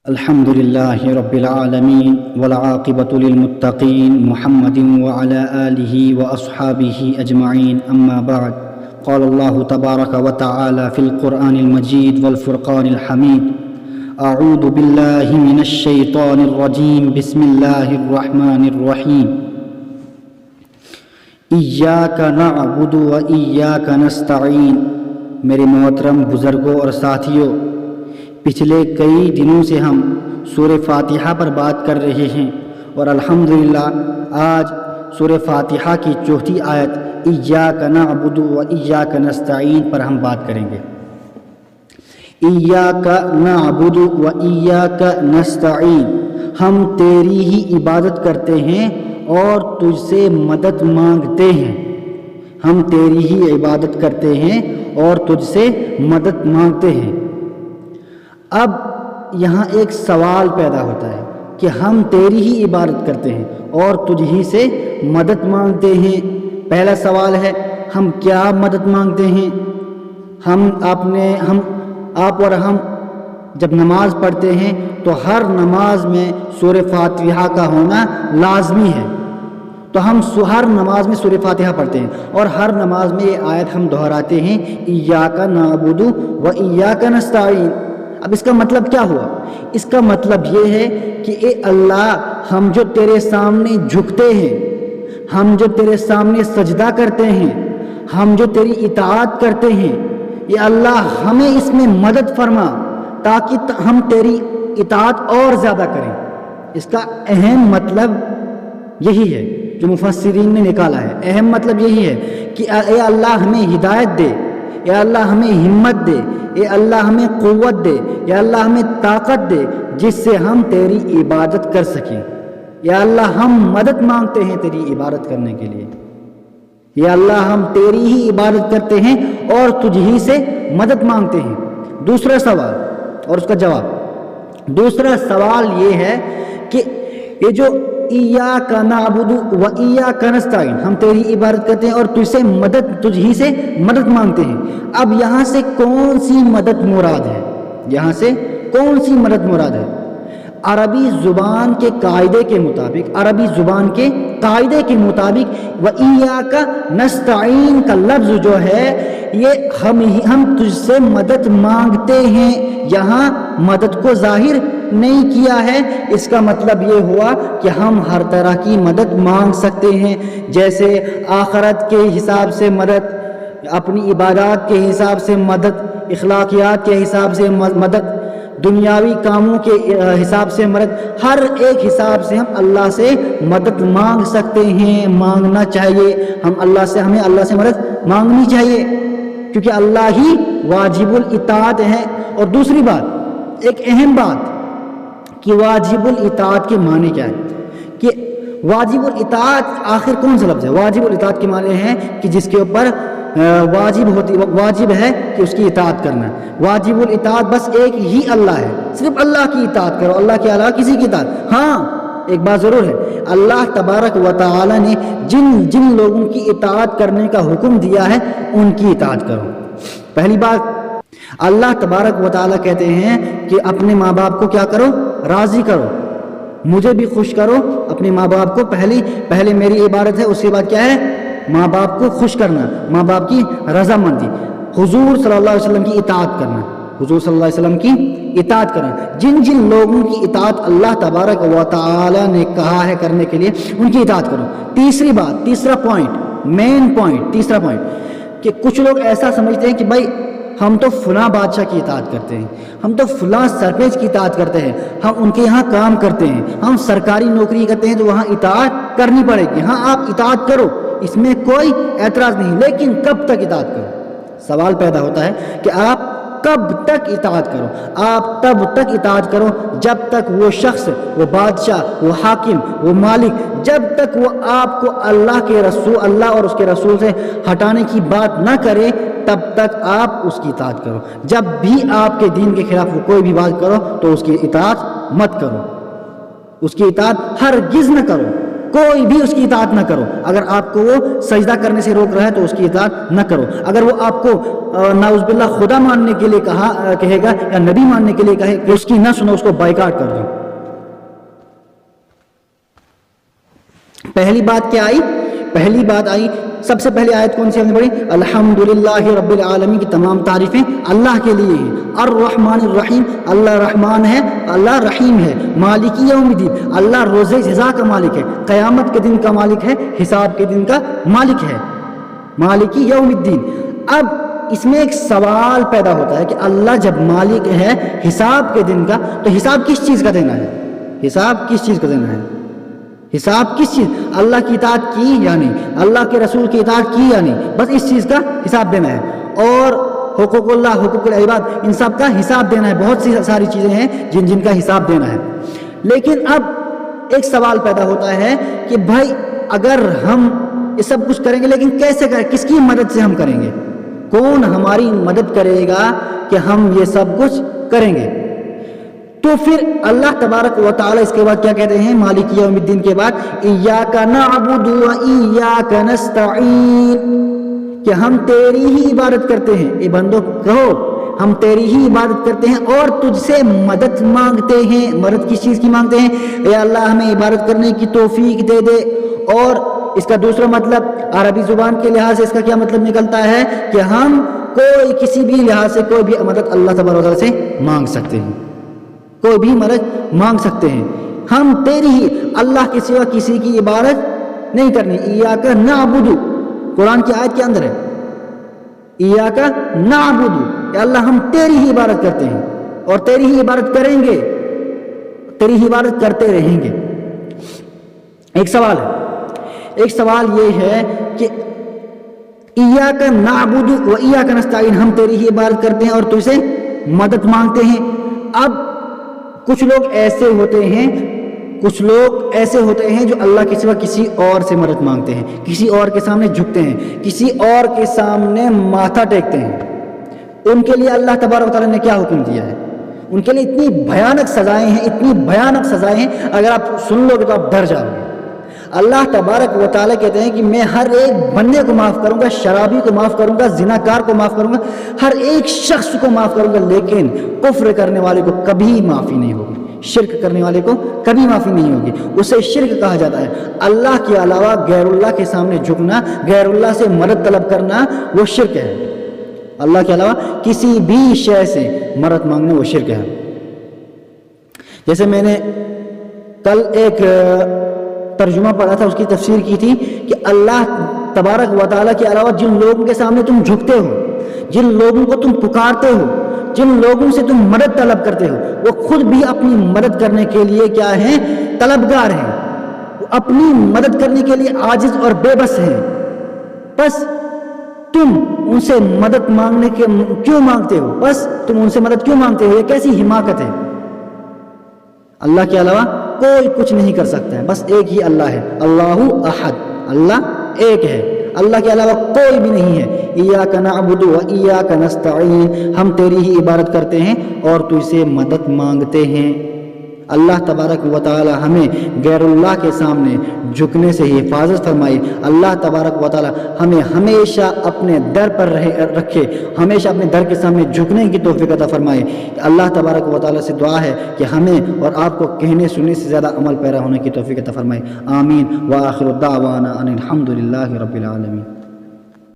الحمد لله رب العالمين والعاقبة للمتقين محمد وعلى آله وأصحابه أجمعين أما بعد قال الله تبارك وتعالى في القرآن المجيد والفرقان الحميد أعوذ بالله من الشيطان الرجيم بسم الله الرحمن الرحيم إياك نعبد وإياك نستعين میرے محترم بزرگوں اور ساتھیوں، پچھلے کئی دنوں سے ہم سورہ فاتحہ پر بات کر رہے ہیں اور الحمدللہ آج سورہ فاتحہ کی چوتھی آیت ایاک نعبد و ایاک نستعین پر ہم بات کریں گے۔ ایاک نعبد و ایاک نستعین، ہم تیری ہی عبادت کرتے ہیں اور تجھ سے مدد مانگتے ہیں۔ ہم تیری ہی عبادت کرتے ہیں اور تجھ سے مدد مانگتے ہیں۔ اب یہاں ایک سوال پیدا ہوتا ہے کہ ہم تیری ہی عبادت کرتے ہیں اور تجھ ہی سے مدد مانگتے ہیں۔ پہلا سوال ہے، ہم کیا مدد مانگتے ہیں؟ آپ اور ہم جب نماز پڑھتے ہیں تو ہر نماز میں سورہ فاتحہ کا ہونا لازمی ہے، تو ہم ہر نماز میں سورہ فاتحہ پڑھتے ہیں اور ہر نماز میں یہ آیت ہم دہراتے ہیں، ایاک نعبد و ایاک نستعین۔ اب اس کا مطلب کیا ہوا؟ اس کا مطلب یہ ہے کہ اے اللہ، ہم جو تیرے سامنے جھکتے ہیں، ہم جو تیرے سامنے سجدہ کرتے ہیں، ہم جو تیری اطاعت کرتے ہیں، اے اللہ ہمیں اس میں مدد فرما تاکہ ہم تیری اطاعت اور زیادہ کریں۔ اس کا اہم مطلب یہی ہے جو مفسرین نے نکالا ہے۔ اہم مطلب یہی ہے کہ اے اللہ ہمیں ہدایت دے، اے اللہ ہمیں ہمت دے، اے اللہ ہمیں قوت دے، اے اللہ ہمیں طاقت دے جس سے ہم تیری عبادت کر سکیں۔ یا اللہ ہم مدد مانگتے ہیں تیری عبادت کرنے کے لیے۔ یا اللہ ہم تیری ہی عبادت کرتے ہیں اور تجھ ہی سے مدد مانگتے ہیں۔ دوسرا سوال اور اس کا جواب، دوسرا سوال یہ ہے کہ یہ جو ایاک نعبد و ایاک نستعین، ہم تیری عبادت کرتے ہیں اور تجھ ہی سے مدد مانگتے ہیں۔ اب یہاں سے کون سی مدد مراد ہے؟ یہاں سے کون سی مدد مراد ہے؟ عربی زبان کے قاعدے کے مطابق و ایاک نستعین کا لفظ جو ہے یہ ہم تجھ سے مدد مانگتے ہیں، یہاں مدد کو ظاہر نہیں کیا ہے۔ اس کا مطلب یہ ہوا کہ ہم ہر طرح کی مدد مانگ سکتے ہیں، جیسے آخرت کے حساب سے مدد، اپنی عبادات کے حساب سے مدد، اخلاقیات کے حساب سے مدد، دنیاوی کاموں کے حساب سے مدد، ہر ایک حساب سے ہم اللہ سے مدد مانگ سکتے ہیں۔ مانگنا چاہیے، ہمیں اللہ سے مدد مانگنی چاہیے کیونکہ اللہ ہی واجب الاطاعت ہے۔ اور دوسری بات، ایک اہم بات کہ واجب الاطاعت کے معنی کیا ہے، کہ واجب الاطاعت آخر کون سا لفظ ہے؟ واجب الاطاعت کے معنی ہیں کہ جس کے اوپر واجب ہے کہ اس کی اطاعت کرنا۔ واجب الاطاعت بس ایک ہی اللہ ہے، صرف اللہ کی اطاعت کرو، اللہ کے علاوہ کسی کی اطاعت۔ ہاں ایک بات ضرور ہے، اللہ تبارک و تعالی نے جن لوگوں کی اطاعت کرنے کا حکم دیا ہے ان کی اطاعت کرو۔ پہلی بات، اللہ تبارک و تعالی کہتے ہیں کہ اپنے ماں باپ کو کیا کرو؟ راضی کرو، مجھے بھی خوش کرو۔ اپنے ماں باپ کو پہلے میری عبادت ہے، اس کے بعد کیا ہے؟ ماں باپ کو خوش کرنا، ماں باپ کی رضامندی، حضور صلی اللہ علیہ وسلم کی اطاعت کرنا، حضور صلی اللہ علیہ وسلم کی اطاعت کرنا۔ جن لوگوں کی اطاعت اللہ تبارک و تعالی نے کہا ہے کرنے کے لیے ان کی اطاعت کرو۔ تیسری بات، تیسرا پوائنٹ کہ کچھ لوگ ایسا سمجھتے ہیں کہ بھائی ہم تو فلاں بادشاہ کی اطاعت کرتے ہیں، ہم تو فلاں سرپنچ کی اطاعت کرتے ہیں، ہم ان کے یہاں کام کرتے ہیں، ہم سرکاری نوکری کرتے ہیں تو وہاں اطاعت کرنی پڑے گی۔ ہاں آپ اطاعت کرو، اس میں کوئی اعتراض نہیں، لیکن کب تک اطاعت کرو؟ سوال پیدا ہوتا ہے کہ آپ کب تک اطاعت کرو؟ آپ تب تک اطاعت کرو جب تک وہ شخص، وہ بادشاہ، وہ حاکم، وہ مالک، جب تک وہ آپ کو اللہ اور اس کے رسول سے ہٹانے کی بات نہ کرے تب تک آپ اس کی اطاعت کرو۔ جب بھی آپ کے دین کے خلاف وہ کوئی بھی بات کرو تو اس کی اطاعت مت کرو، اس کی اطاعت ہرگز نہ کرو۔ کوئی بھی اس کی اطاعت نہ کرو. اگر آپ کو وہ سجدہ کرنے سے روک رہا ہے تو اس کی اطاعت نہ کرو. اگر وہ آپ کو نعوذ باللہ خدا ماننے کے لیے کہے گا یا نبی ماننے کے لیے کہے کہ اس کی نہ سنو, اس کو بائیکاٹ کر دو. پہلی بات کیا آئی؟ پہلی بات آئی, سب سے پہلی آیت کون سی ہم نے پڑھی؟ الحمدللہ رب العالمین کی تمام تعریفیں اللہ کے لیے ہیں. الرحمن الرحیم, اللہ رحمان ہے, اللہ رحیم ہے. مالک یوم الدین, اللہ روز جزا کا مالک ہے, قیامت کے دن کا مالک ہے, حساب کے دن کا مالک ہے. مالک یوم الدین. اب اس میں ایک سوال پیدا ہوتا ہے کہ اللہ جب مالک ہے حساب کے دن کا, تو حساب کس چیز کا دینا ہے؟ حساب کس چیز کا دینا ہے؟ حساب کس چیز؟ اللہ کی اطاعت کی یا نہیں, اللہ کے رسول کی اطاعت کی یا نہیں, بس اس چیز کا حساب دینا ہے. اور حقوق اللہ, حقوق العباد, ان سب کا حساب دینا ہے. بہت سی ساری چیزیں ہیں جن کا حساب دینا ہے. لیکن اب ایک سوال پیدا ہوتا ہے کہ بھائی اگر ہم یہ سب کچھ کریں گے لیکن کیسے کریں, کس کی مدد سے ہم کریں گے؟ کون ہماری مدد کرے گا کہ ہم یہ سب کچھ کریں گے؟ تو پھر اللہ تبارک و تعالی اس کے بعد کیا کہتے ہیں مالک یوم الدین کے بعد؟ ایاک نعبد و ایاک نستعین, کہ ہم تیری ہی عبادت کرتے ہیں. اے بندو کہو ہم تیری ہی عبادت کرتے ہیں اور تجھ سے مدد مانگتے ہیں. مدد کس چیز کی مانگتے ہیں؟ اے اللہ ہمیں عبادت کرنے کی توفیق دے دے. اور اس کا دوسرا مطلب عربی زبان کے لحاظ سے اس کا کیا مطلب نکلتا ہے کہ ہم کوئی کسی بھی لحاظ سے کوئی بھی مدد اللہ تبارک و تعالی سے مانگ سکتے ہیں, کوئی بھی مدد مانگ سکتے ہیں. ہم تیری ہی, اللہ کے سوا کسی کی عبادت نہیں کرنی. ایاک نعبد, قرآن کی آیت کے اندر ہے ایاک نعبد, کہ اللہ ہم تیری ہی عبادت کرتے ہیں اور تیری ہی عبادت کریں گے, تیری ہی عبادت کرتے رہیں گے. ایک سوال ہے, ایک سوال یہ ہے کہ ایاک نعبد و ایاک نستعین, ہم تیری ہی عبادت کرتے ہیں اور تجھ سے مدد مانگتے ہیں. اب کچھ لوگ ایسے ہوتے ہیں جو اللہ کے سوا کسی اور سے مدد مانگتے ہیں, کسی اور کے سامنے جھکتے ہیں, کسی اور کے سامنے ماتھا ٹیکتے ہیں. ان کے لیے اللہ تبارک و تعالیٰ نے کیا حکم دیا ہے؟ ان کے لیے اتنی بھیانک سزائیں ہیں, اتنی بھیانک سزائیں ہیں, اگر آپ سن لو گے تو آپ ڈر جاؤ گے. اللہ تبارک و تعالیٰ کہتے ہیں کہ میں ہر ایک بندے کو معاف کروں گا, شرابی کو معاف کروں گا, زناکار کو معاف کروں گا, ہر ایک شخص کو معاف کروں گا, لیکن کفر کرنے والے کو کبھی معافی نہیں ہوگی, شرک کرنے والے کو کبھی معافی نہیں ہوگی. اسے شرک کہا جاتا ہے. اللہ کے علاوہ غیر اللہ کے سامنے جھکنا, غیر اللہ سے مدد طلب کرنا, وہ شرک ہے. اللہ کے علاوہ کسی بھی شے سے مدد مانگنا وہ شرک ہے. جیسے میں نے کل ایک ترجمہ پڑھا تھا, اس کی تفسیر کی تھی کہ اللہ تبارک و تعالیٰ کے علاوہ جن لوگوں کے سامنے تم جھکتے ہو, جن لوگوں کو تم پکارتے ہو, جن لوگوں سے تم مدد طلب کرتے ہو, وہ خود بھی اپنی مدد کرنے کے لیے کیا ہیں؟ طلبگار ہیں. وہ اپنی مدد کرنے کے لیے عاجز اور بے بس ہیں. بس تم ان سے مدد مانگنے کے کیوں مانگتے ہو؟ بس تم ان سے مدد کیوں مانگتے ہو؟ یہ کیسی حماقت ہے؟ اللہ کے علاوہ کوئی کچھ نہیں کر سکتا ہے, بس ایک ہی اللہ ہے, اللہ احد, اللہ ایک ہے, اللہ کے علاوہ کوئی بھی نہیں ہے. ایاک نعبد و ایاک نستعین, ہم تیری ہی عبادت کرتے ہیں اور تجھ سے مدد مانگتے ہیں. اللہ تبارک و تعالی ہمیں غیر اللہ کے سامنے جھکنے سے ہی حفاظت فرمائے. اللہ تبارک و تعالی ہمیں ہمیشہ اپنے در پر رکھے, ہمیشہ اپنے در کے سامنے جھکنے کی توفیق عطا فرمائے. اللہ تبارک و تعالی سے دعا ہے کہ ہمیں اور آپ کو کہنے سننے سے زیادہ عمل پیرا ہونے کی توفیق عطا فرمائے. آمین. وآخر دعوانا ان الحمد للہ رب العالمین.